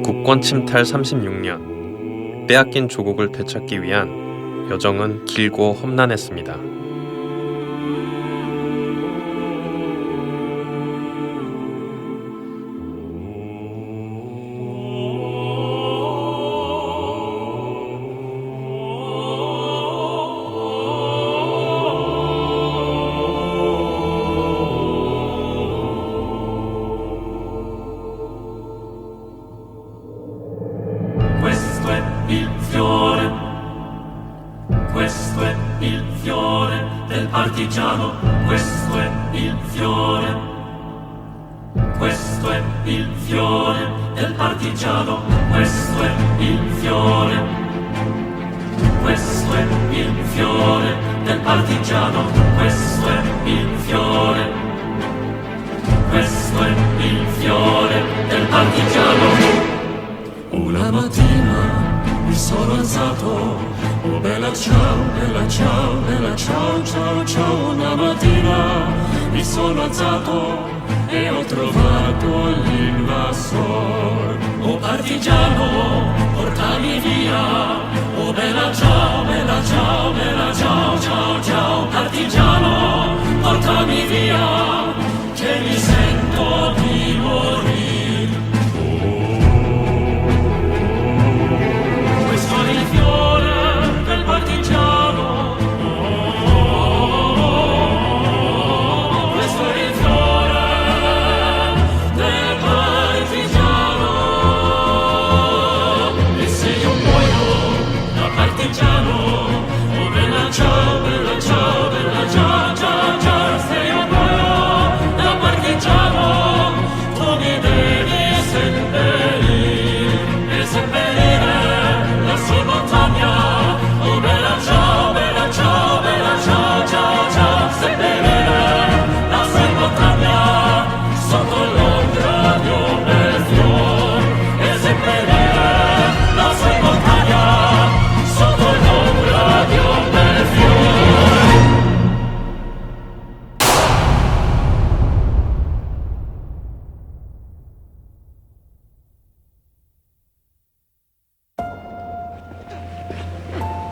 국권 침탈 36년, 빼앗긴 조국을 되찾기 위한 여정은 길고 험난했습니다. Questo è il fiore del partigiano, questo è il fiore, questo è il fiore del partigiano, questo è il fiore, questo è il fiore del partigiano, questo è il fiore, questo è il fiore del partigiano. Una mattina mi sono alzato, oh bella ciao, bella ciao, bella ciao, ciao, ciao. Una mattina mi sono alzato e ho trovato l'invasor. Oh partigiano, portami via, oh bella ciao, bella ciao, bella ciao, ciao, ciao. Partigiano, portami via, che mi sento di morire.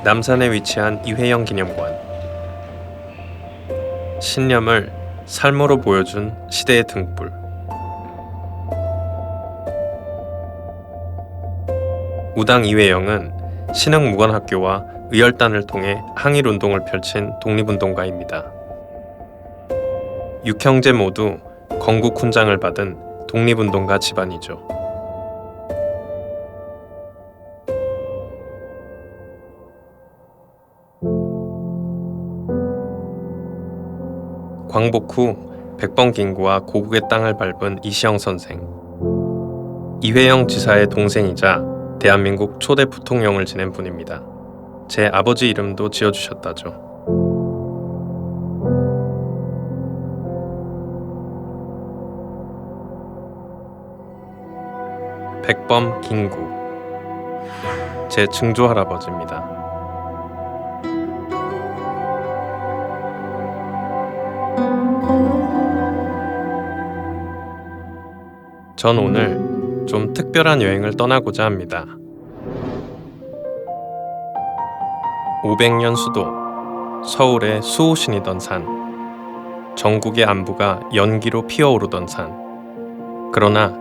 남산에 위치한 이회영 기념관. 신념을 삶으로 보여준 시대의 등불. 우당 이회영은 신흥무관학교와 의열단을 통해 항일운동을 펼친 독립운동가입니다. 6형제 모두 건국훈장을 받은 독립운동가 집안이죠. 광복 후 백범김구와 고국의 땅을 밟은 이시영 선생, 이회영 지사의 동생이자 대한민국 초대 부통령을 지낸 분입니다. 제 아버지 이름도 지어주셨다죠. 백범김구, 제 증조할아버지입니다. 전 오늘 좀 특별한 여행을 떠나고자 합니다. 500년 수도, 서울의 수호신이던 산, 전국의 안부가 연기로 피어오르던 산. 그러나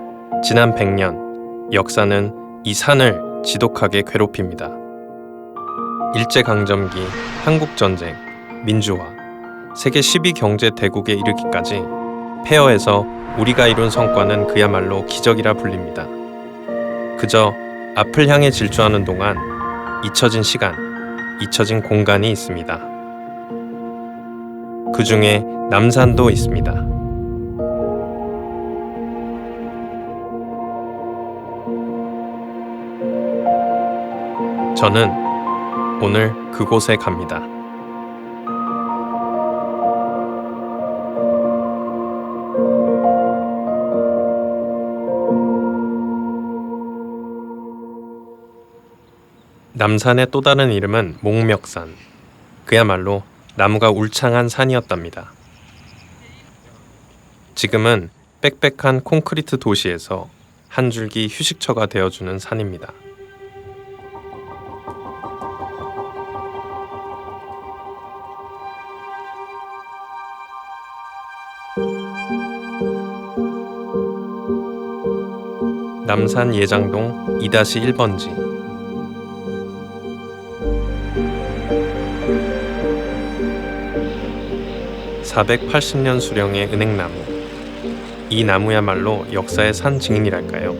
지난 100년, 역사는 이 산을 지독하게 괴롭힙니다. 일제강점기, 한국전쟁, 민주화, 세계 10위 경제 대국에 이르기까지 폐허에서 우리가 이룬 성과는 그야말로 기적이라 불립니다. 그저 앞을 향해 질주하는 동안 잊혀진 시간, 잊혀진 공간이 있습니다. 그 중에 남산도 있습니다. 저는 오늘 그곳에 갑니다. 남산의 또 다른 이름은 목멱산. 그야말로 나무가 울창한 산이었답니다. 지금은 빽빽한 콘크리트 도시에서 한 줄기 휴식처가 되어주는 산입니다. 남산 예장동 2-1번지. (480년) 수령의 은행나무. 이 나무야말로 역사의 산 증인이랄까요.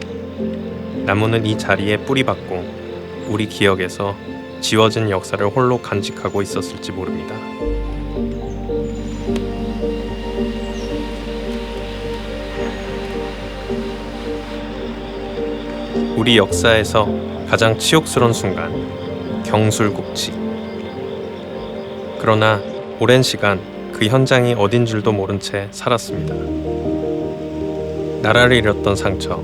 나무는 이 자리에 뿌리박고 우리 기억에서 지워진 역사를 홀로 간직하고 있었을지 모릅니다. 우리 역사에서 가장 치욕스러운 순간, 경술국치. 그러나 오랜 시간 그 현장이 어딘 줄도 모른 채 살았습니다. 나라를 잃었던 상처,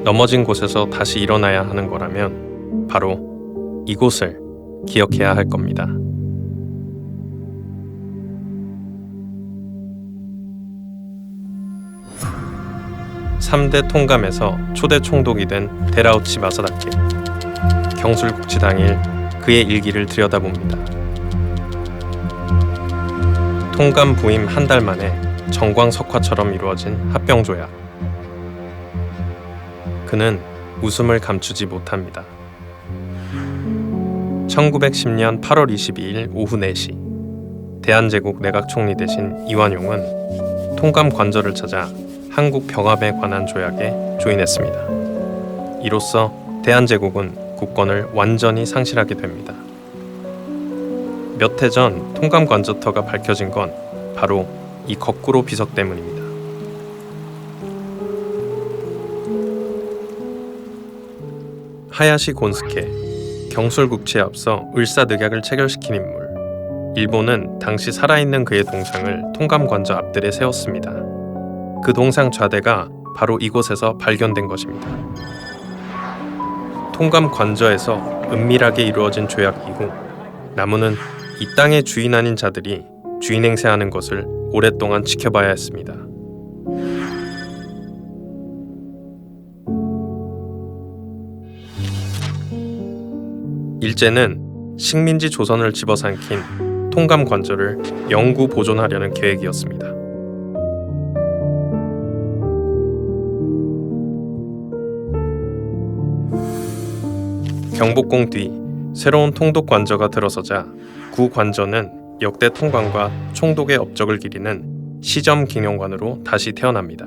넘어진 곳에서 다시 일어나야 하는 거라면 바로 이곳을 기억해야 할 겁니다. (3대) 통감에서 초대 총독이 된 데라우치 마사다케. 경술국치 당일 그의 일기를 들여다봅니다. 통감 부임 한 달 만에 정광석화처럼 이루어진 합병조약. 그는 웃음을 감추지 못합니다. 1910년 8월 22일 오후 4시 대한제국 내각총리 대신 이완용은 통감 관저를 찾아 한국 병합에 관한 조약에 조인했습니다. 이로써 대한제국은 국권을 완전히 상실하게 됩니다. 몇 해 전 통감 관저터가 밝혀진 건 바로 이 거꾸로 비석 때문입니다. 하야시 곤스케, 경술국치에 앞서 을사늑약을 체결시킨 인물. 일본은 당시 살아있는 그의 동상을 통감 관저 앞들에 세웠습니다. 그 동상 좌대가 바로 이곳에서 발견된 것입니다. 통감 관저에서 은밀하게 이루어진 조약 이후 나무는 이 땅의 주인 아닌 자들이 주인 행세하는 것을 오랫동안 지켜봐야 했습니다. 일제는 식민지 조선을 집어삼킨 통감 관저를 영구 보존하려는 계획이었습니다. 경복궁 뒤 새로운 통독 관저가 들어서자 구 관저는 역대 통감과 총독의 업적을 기리는 시점 기념관으로 다시 태어납니다.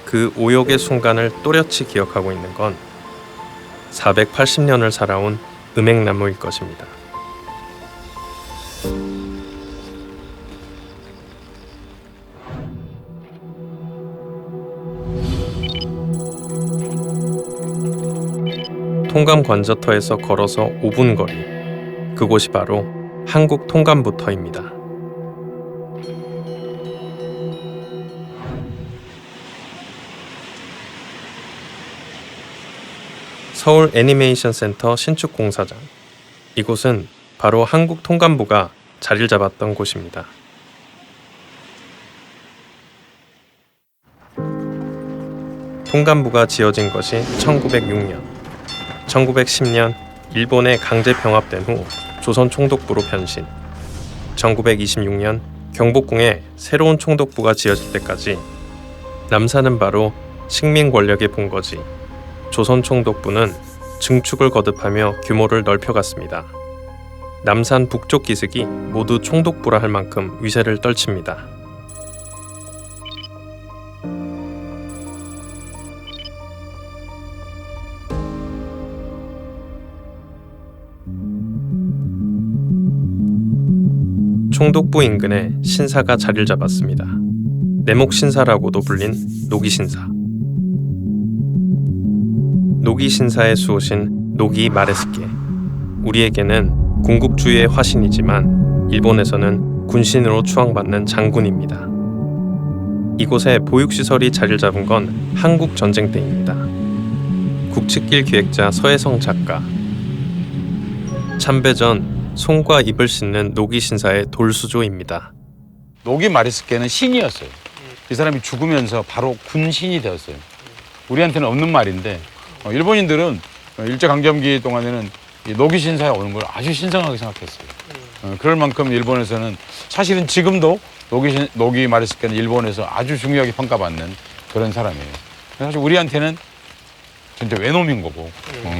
그 오욕의 순간을 또렷이 기억하고 있는 건 480년을 살아온 음행나무일 것입니다. 통감 관저터에서 걸어서 5분 거리, 그곳이 바로 한국 통감부터입니다. 서울 애니메이션 센터 신축 공사장. 이곳은 바로 한국 통감부가 자리를 잡았던 곳입니다. 통감부가 지어진 것이 1906년. 1910년 일본에 강제 병합된 후 조선 총독부로 변신. 1926년 경복궁에 새로운 총독부가 지어질 때까지 남산은 바로 식민 권력의 본거지, 조선 총독부는 증축을 거듭하며 규모를 넓혀갔습니다. 남산 북쪽 기슭이 모두 총독부라 할 만큼 위세를 떨칩니다. 총독부 인근에 신사가 자리를 잡았습니다. 내목신사라고도 불린 노기신사. 노기신사의 수호신 노기 마레스케. 우리에게는 군국주의의 화신이지만 일본에서는 군신으로 추앙받는 장군입니다. 이곳에 보육시설이 자리를 잡은 건 한국 전쟁 때입니다. 국칙길 기획자 서혜성 작가. 참배전 손과 입을 씻는 노기신사의 돌수조입니다. 노기 마리스케는 신이었어요. 이 사람이 죽으면서 바로 군신이 되었어요. 우리한테는 없는 말인데 일본인들은 일제강점기 동안에는 이 노기 신사에 오는 걸 아주 신성하게 생각했어요. 그럴 만큼 일본에서는 사실은 지금도 노기 마리스케는 일본에서 아주 중요하게 평가받는 그런 사람이에요. 사실 우리한테는 진짜 외놈인 거고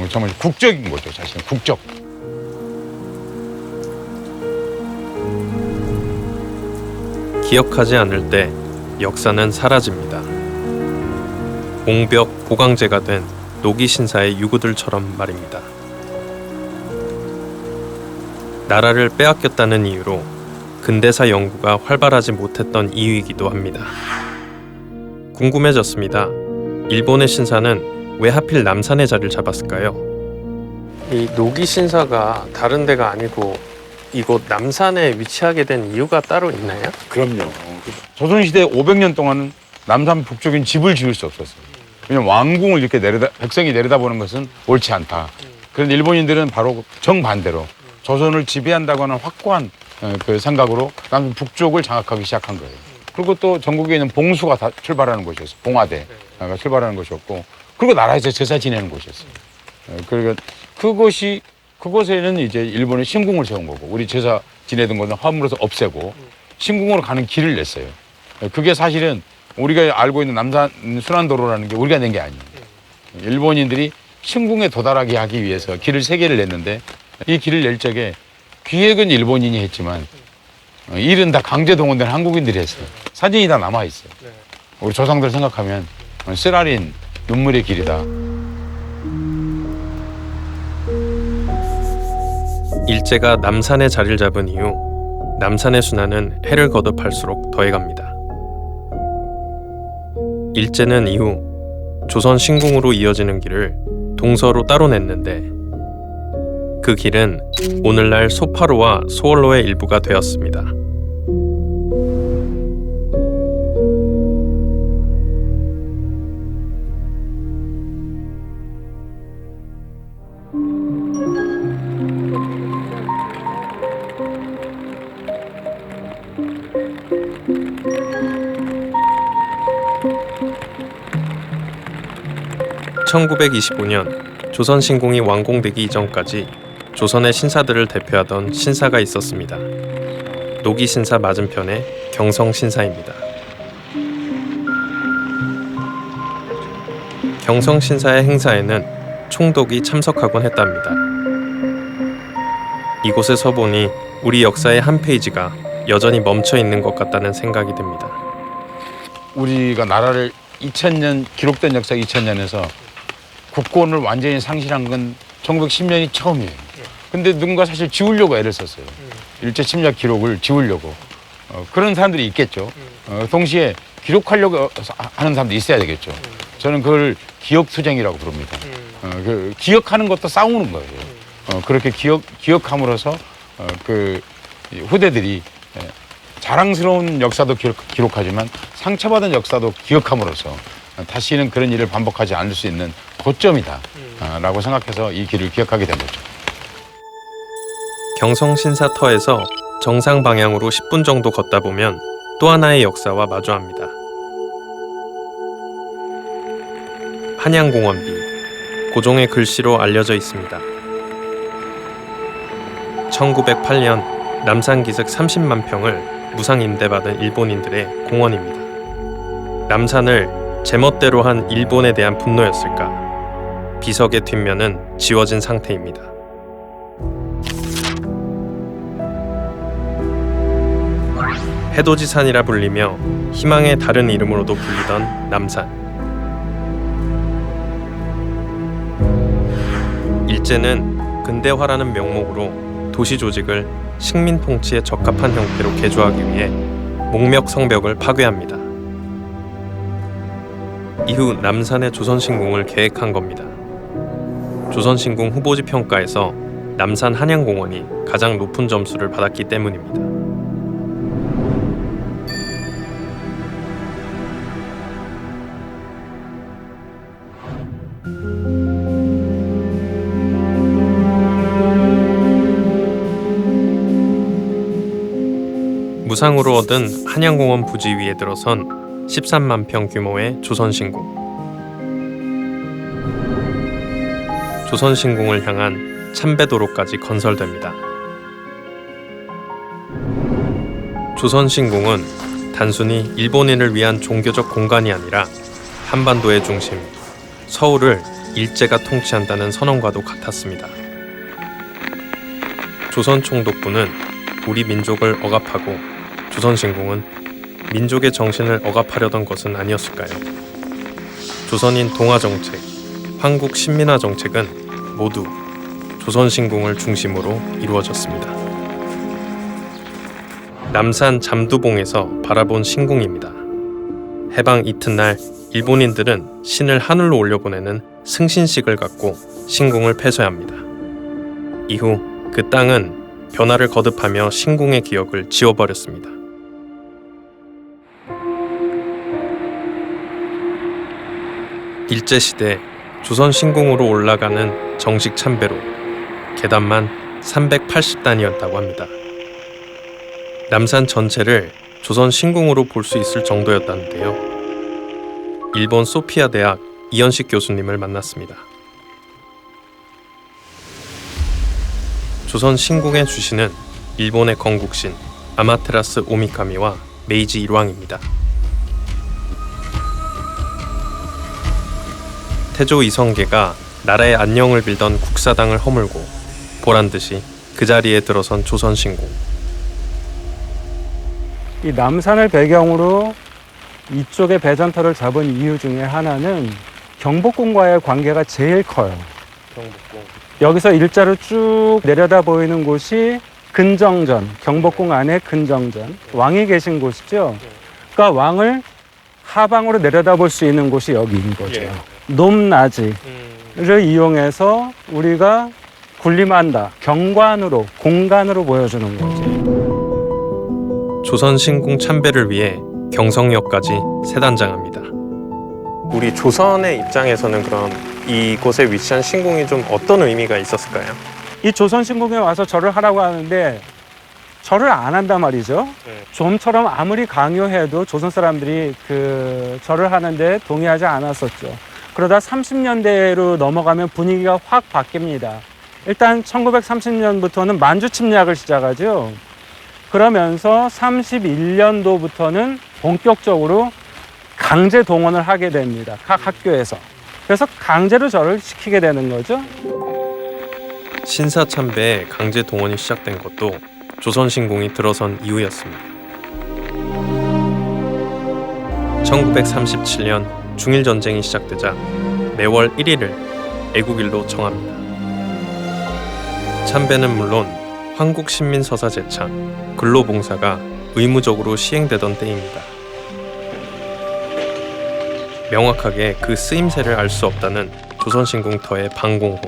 정말 국적인 거죠. 사실은 국적. 기억하지 않을 때 역사는 사라집니다. 옹벽 보강제가 된 노기 신사의 유구들처럼 말입니다. 나라를 빼앗겼다는 이유로 근대사 연구가 활발하지 못했던 이유이기도 합니다. 궁금해졌습니다. 일본의 신사는 왜 하필 남산에 자리를 잡았을까요? 이 노기 신사가 다른 데가 아니고 이곳 남산에 위치하게 된 이유가 따로 있나요? 그럼요. 조선시대 500년 동안은 남산 북쪽엔 집을 지을 수 없었어요. 왜냐면 왕궁을 이렇게 백성이 내려다보는 것은 옳지 않다. 그런데 일본인들은 바로 정반대로 조선을 지배한다고 하는 확고한 그 생각으로 남산 북쪽을 장악하기 시작한 거예요. 그리고 또 전국에 있는 봉수가 다 출발하는 곳이었어요. 봉화대가 출발하는 곳이었고, 그리고 나라에서 제사 지내는 곳이었어요. 그러니까 그곳에는 이제 일본의 신궁을 세운 거고, 우리 제사 지내던 것은 화물에서 없애고 신궁으로 가는 길을 냈어요. 그게 사실은 우리가 알고 있는 남산 순환도로라는 게 우리가 낸 게 아니에요. 일본인들이 신궁에 도달하게 하기 위해서 길을 3개를 냈는데, 이 길을 낼 적에 기획은 일본인이 했지만 일은 다 강제 동원된 한국인들이 했어요. 사진이 다 남아 있어요. 우리 조상들 생각하면 쓰라린 눈물의 길이다. 일제가 남산에 자리를 잡은 이후 남산의 순환은 해를 거듭할수록 더해갑니다. 일제는 이후 조선 신궁으로 이어지는 길을 동서로 따로 냈는데, 그 길은 오늘날 소파로와 소월로의 일부가 되었습니다. (1925년) 조선 신궁이 완공되기 이전까지 조선의 신사들을 대표하던 신사가 있었습니다. 노기 신사 맞은편에 경성 신사입니다. 경성 신사의 행사에는 총독이 참석하곤 했답니다. 이곳에 서 보니 우리 역사의 한 페이지가 여전히 멈춰 있는 것 같다는 생각이 듭니다. 우리가 나라를 2000년 기록된 역사 2000년에서 국권을 완전히 상실한 건 1910년이 처음이에요. 근데 누군가 사실 지우려고 애를 썼어요. 일제 침략 기록을 지우려고. 그런 사람들이 있겠죠. 동시에 기록하려고 하는 사람도 있어야 되겠죠. 저는 그걸 기억투쟁이라고 부릅니다. 그 기억하는 것도 싸우는 거예요. 그렇게 기억함으로써 그 후대들이 자랑스러운 역사도 기록하지만 상처받은 역사도 기억함으로써 다시는 그런 일을 반복하지 않을 수 있는 고점이다 라고 생각해서 이 길을 기억하게 된 거죠. 경성신사터에서 정상 방향으로 10분 정도 걷다 보면 또 하나의 역사와 마주합니다. 한양공원비, 고종의 글씨로 알려져 있습니다. 1908년 남산기슭 30만 평을 무상 임대받은 일본인들의 공원입니다. 남산을 제멋대로 한 일본에 대한 분노였을까? 비석의 뒷면은 지워진 상태입니다. 해돋이산이라 불리며 희망의 다른 이름으로도 불리던 남산. 일제는 근대화라는 명목으로 도시 조직을 식민 통치에 적합한 형태로 개조하기 위해 목멱성벽을 파괴합니다. 이후 남산의 조선신궁을 계획한 겁니다. 조선신궁 후보지 평가에서 남산 한양공원이 가장 높은 점수를 받았기 때문입니다. 무상으로 얻은 한양공원 부지 위에 들어선 13만 평 규모의 조선신궁. 조선신궁을 향한 참배도로까지 건설됩니다. 조선신궁은 단순히 일본인을 위한 종교적 공간이 아니라 한반도의 중심, 서울을 일제가 통치한다는 선언과도 같았습니다. 조선총독부는 우리 민족을 억압하고 조선신궁은 민족의 정신을 억압하려던 것은 아니었을까요? 조선인 동아정책, 황국신민화정책은 모두 조선신궁을 중심으로 이루어졌습니다. 남산 잠두봉에서 바라본 신궁입니다. 해방 이튿날 일본인들은 신을 하늘로 올려보내는 승신식을 갖고 신궁을 폐쇄합니다. 이후 그 땅은 변화를 거듭하며 신궁의 기억을 지워버렸습니다. 일제시대 조선신궁으로 올라가는 정식 참배로 계단만 380단이었다고 합니다. 남산 전체를 조선신궁으로 볼 수 있을 정도였다는데요. 일본 소피아 대학 이현식 교수님을 만났습니다. 조선신궁의 주신은 일본의 건국신 아마테라스 오미카미와 메이지 일왕입니다. 태조 이성계가 나라의 안녕을 빌던 국사당을 허물고 보란듯이 그 자리에 들어선 조선신궁. 이 남산을 배경으로 이쪽에 배전터를 잡은 이유 중에 하나는 경복궁과의 관계가 제일 커요. 경복궁. 여기서 일자로 쭉 내려다 보이는 곳이 근정전, 경복궁 안에 근정전, 왕이 계신 곳이죠. 그러니까 왕을 하방으로 내려다볼 수 있는 곳이 여기인 거죠. 예. 높낮이를 이용해서 우리가 군림한다, 경관으로, 공간으로 보여주는 거죠. 조선신궁 참배를 위해 경성역까지 세단장합니다. 우리 조선의 입장에서는 그럼 이곳에 위치한 신궁이 좀 어떤 의미가 있었을까요? 이 조선신궁에 와서 절을 하라고 하는데 절을 안 한단 말이죠. 좀처럼 아무리 강요해도 조선 사람들이 그 절을 하는데 동의하지 않았었죠. 그러다 30년대로 넘어가면 분위기가 확 바뀝니다. 일단 1930년부터는 만주 침략을 시작하죠. 그러면서 31년도부터는 본격적으로 강제 동원을 하게 됩니다. 각 학교에서. 그래서 강제로 절을 시키게 되는 거죠. 신사참배에 강제 동원이 시작된 것도 조선신궁이 들어선 이후였습니다. 1937년 중일전쟁이 시작되자 매월 1일을 애국일로 정합니다. 참배는 물론 황국신민서사 제창, 근로봉사가 의무적으로 시행되던 때입니다. 명확하게 그 쓰임새를 알 수 없다는 조선신궁터의 방공호.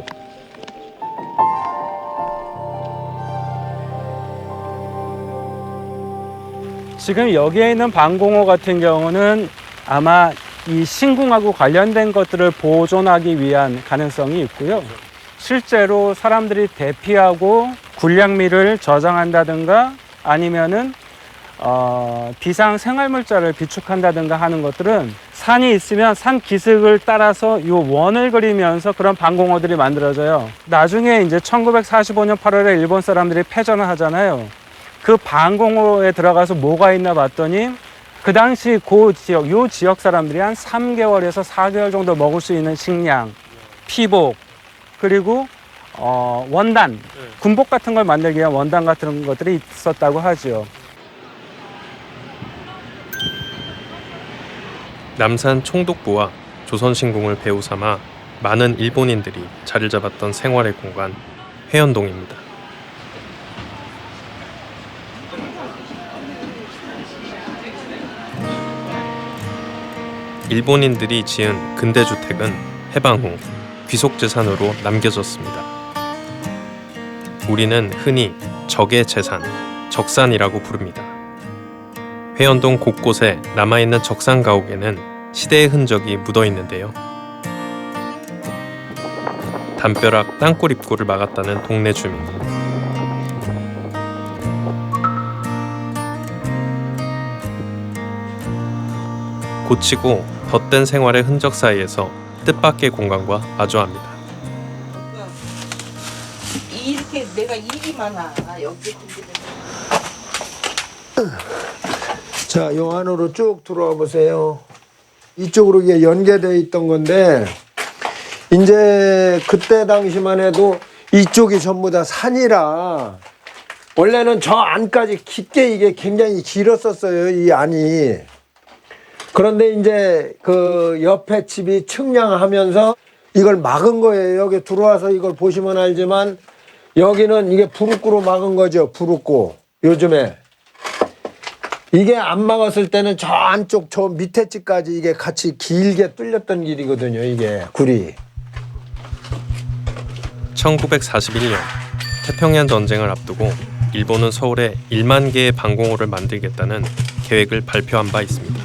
지금 여기에 있는 방공호 같은 경우는 아마 이 신궁하고 관련된 것들을 보존하기 위한 가능성이 있고요. 실제로 사람들이 대피하고 군량미를 저장한다든가 아니면은 비상 생활물자를 비축한다든가 하는 것들은 산이 있으면 산 기슭을 따라서 이 원을 그리면서 그런 방공호들이 만들어져요. 나중에 이제 1945년 8월에 일본 사람들이 패전을 하잖아요. 그 방공호에 들어가서 뭐가 있나 봤더니 그 당시 그 지역, 요 지역 사람들이 한 3개월에서 4개월 정도 먹을 수 있는 식량, 피복, 그리고 원단, 군복 같은 걸 만들기 위한 원단 같은 것들이 있었다고 하죠. 남산 총독부와 조선신궁을 배후 삼아 많은 일본인들이 자리를 잡았던 생활의 공간 회원동입니다. 일본인들이 지은 근대주택은 해방 후 귀속재산으로 남겨졌습니다. 우리는 흔히 적의 재산, 적산이라고 부릅니다. 회원동 곳곳에 남아있는 적산 가옥에는 시대의 흔적이 묻어있는데요. 담벼락 땅굴 입구를 막았다는 동네 주민. 고치고 덧댄 생활의 흔적 사이에서 뜻밖의 공간과 마주합니다. 이렇게 내가 일이 많아 여기. 자, 요 안으로 쭉 들어와 보세요. 이쪽으로 이게 연계되어 있던 건데 이제 그때 당시만 해도 이쪽이 전부 다 산이라 원래는 저 안까지 깊게 이게 굉장히 길었었어요, 이 안이. 그런데 이제 그 옆에 집이 측량하면서 이걸 막은 거예요. 여기 들어와서 이걸 보시면 알지만 여기는 이게 부릅구로 막은 거죠. 부릅구. 요즘에 이게 안 막았을 때는 저 안쪽 저 밑에 집까지 이게 같이 길게 뚫렸던 길이거든요. 이게 굴이. 1941년 태평양 전쟁을 앞두고 일본은 서울에 1만 개의 방공호를 만들겠다는 계획을 발표한 바 있습니다.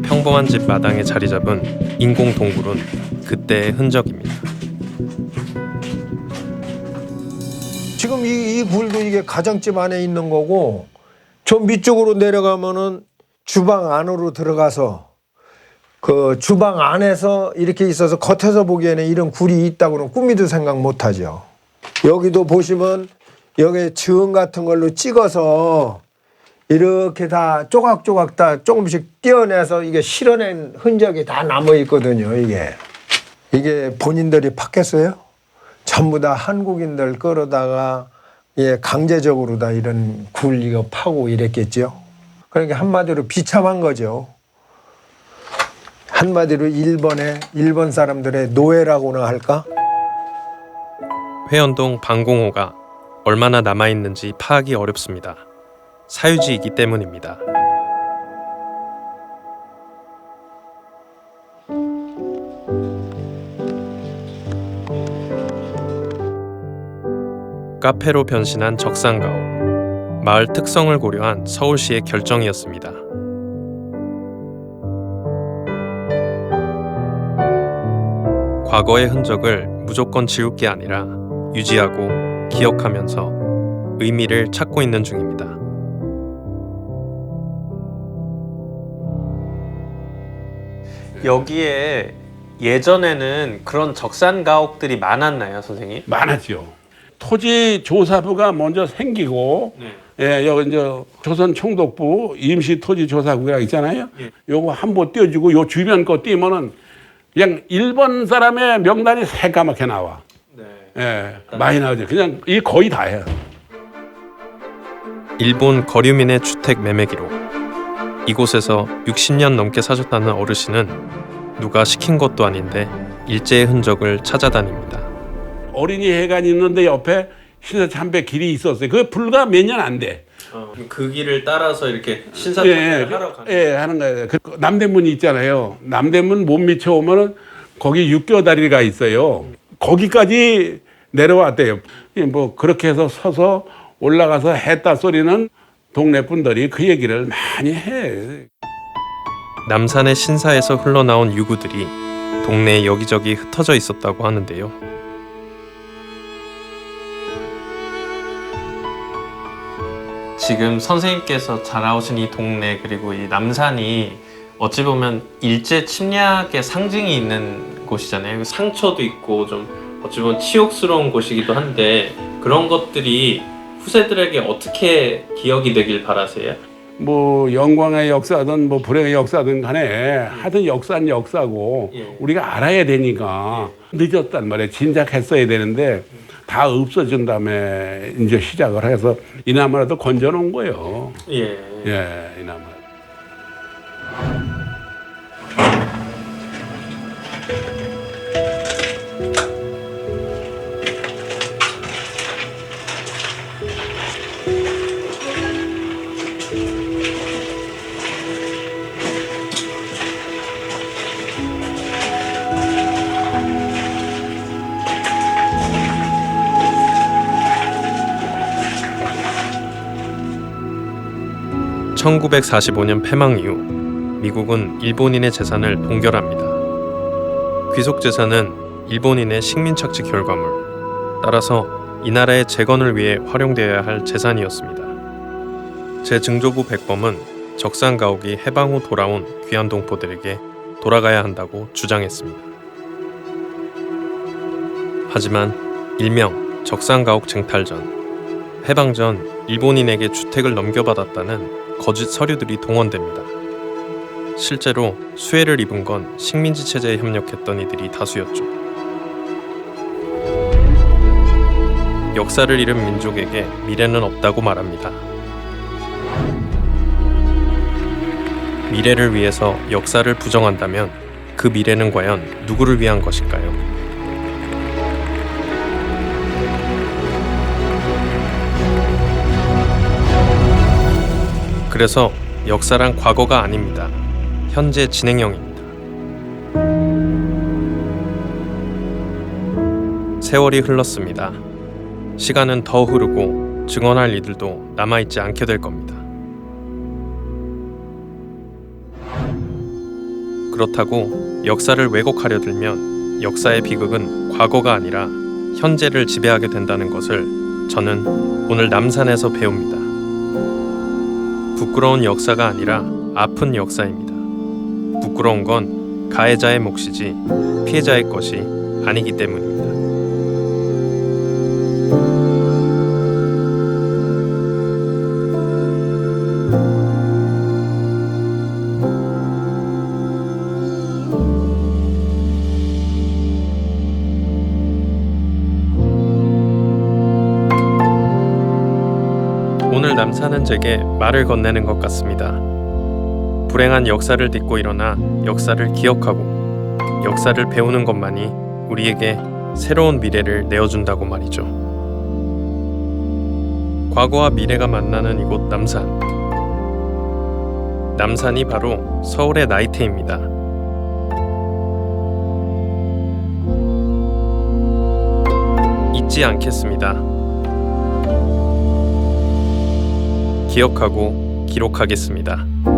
평범한 집 마당에 자리 잡은 인공 동굴은 그때의 흔적입니다. 지금 이 굴도 이게 가정집 안에 있는 거고 저 밑쪽으로 내려가면은 주방 안으로 들어가서 그 주방 안에서 이렇게 있어서 겉에서 보기에는 이런 굴이 있다고는 꿈에도 생각 못 하죠. 여기도 보시면 여기 지은 같은 걸로 찍어서 이렇게 다 조각조각 다 조금씩 떼어내서 이게 실어낸 흔적이 다 남아 있거든요. 이게 본인들이 팠겠어요? 전부 다 한국인들 끌어다가 강제적으로 다 이런 굴 이거 파고 이랬겠죠. 그러니까 한마디로 비참한 거죠. 한마디로 일본 사람들의 노예라고나 할까? 회원동 방공호가 얼마나 남아있는지 파악이 어렵습니다. 사유지이기 때문입니다. 카페로 변신한 적산가옥. 마을 특성을 고려한 서울시의 결정이었습니다. 과거의 흔적을 무조건 지울 게 아니라 유지하고 기억하면서 의미를 찾고 있는 중입니다. 여기에 예전에는 그런 적산 가옥들이 많았나요, 선생님? 많았죠. 토지 조사부가 먼저 생기고, 예, 여기 이제 조선 총독부 임시 토지 조사국이라고 있잖아요. 요거 한 번 띄워주고 요 주변 거 띄면은 그냥 일본 사람의 명단이 새까맣게 나와. 예, 많이 나오죠. 그냥 이 거의 다예요. 일본 거류민의 주택 매매 기록. 이곳에서 60년 넘게 사셨다는 어르신은 누가 시킨 것도 아닌데 일제의 흔적을 찾아다닙니다. 어린이 회관이 있는데 옆에 신사참배 길이 있었어요. 그게 불과 몇 년 안 돼. 그 길을 따라서 이렇게 예, 신사참배를 하러 가는 예, 하는 거예요. 그 남대문이 있잖아요. 남대문 못 미쳐 오면은 거기 육교다리가 있어요. 거기까지 내려왔대요. 뭐 그렇게 해서 서서 올라가서 했다 소리는 동네 분들이 그 얘기를 많이 해. 남산의 신사에서 흘러나온 유구들이 동네에 여기저기 흩어져 있었다고 하는데요. 지금 선생님께서 자라오신 이 동네 그리고 이 남산이 어찌 보면 일제 침략의 상징이 있는 곳이잖아요. 상처도 있고 좀 어찌 보면 치욕스러운 곳이기도 한데 그런 것들이 후세들에게 어떻게 기억이 되길 바라세요? 뭐 영광의 역사든 뭐 불행의 역사든 간에 하여튼 역사는 역사고 우리가 알아야 되니까 늦었단 말이에요. 진작했어야 되는데 다 없어진 다음에 이제 시작을 해서 이나마라도 건져놓은 거예요. 예. 예, 이나마. (1945년) 패망 이후 미국은 일본인의 재산을 동결합니다. 귀속 재산은 일본인의 식민 착취 결과물, 따라서 이 나라의 재건을 위해 활용되어야 할 재산이었습니다. 재증조부 백범은 적산가옥이 해방 후 돌아온 귀한 동포들에게 돌아가야 한다고 주장했습니다. 하지만 일명 적산가옥 쟁탈전, 해방 전 일본인에게 주택을 넘겨받았다는 거짓 서류들이 동원됩니다. 실제로 수혜를 입은 건 식민지 체제에 협력했던 이들이 다수였죠. 역사를 잃은 민족에게 미래는 없다고 말합니다. 미래를 위해서 역사를 부정한다면 그 미래는 과연 누구를 위한 것일까요? 그래서 역사란 과거가 아닙니다. 현재 진행형입니다. 세월이 흘렀습니다. 시간은 더 흐르고 증언할 이들도 남아있지 않게 될 겁니다. 그렇다고 역사를 왜곡하려 들면 역사의 비극은 과거가 아니라 현재를 지배하게 된다는 것을 저는 오늘 남산에서 배웁니다. 부끄러운 역사가 아니라 아픈 역사입니다. 부끄러운 건 가해자의 몫이지 피해자의 것이 아니기 때문입니다. 오늘 남산은 제게 말을 건네는 것 같습니다. 불행한 역사를 딛고 일어나 역사를 기억하고 역사를 배우는 것만이 우리에게 새로운 미래를 내어준다고 말이죠. 과거와 미래가 만나는 이곳 남산. 남산이 바로 서울의 나이테입니다. 잊지 않겠습니다. 기억하고 기록하겠습니다.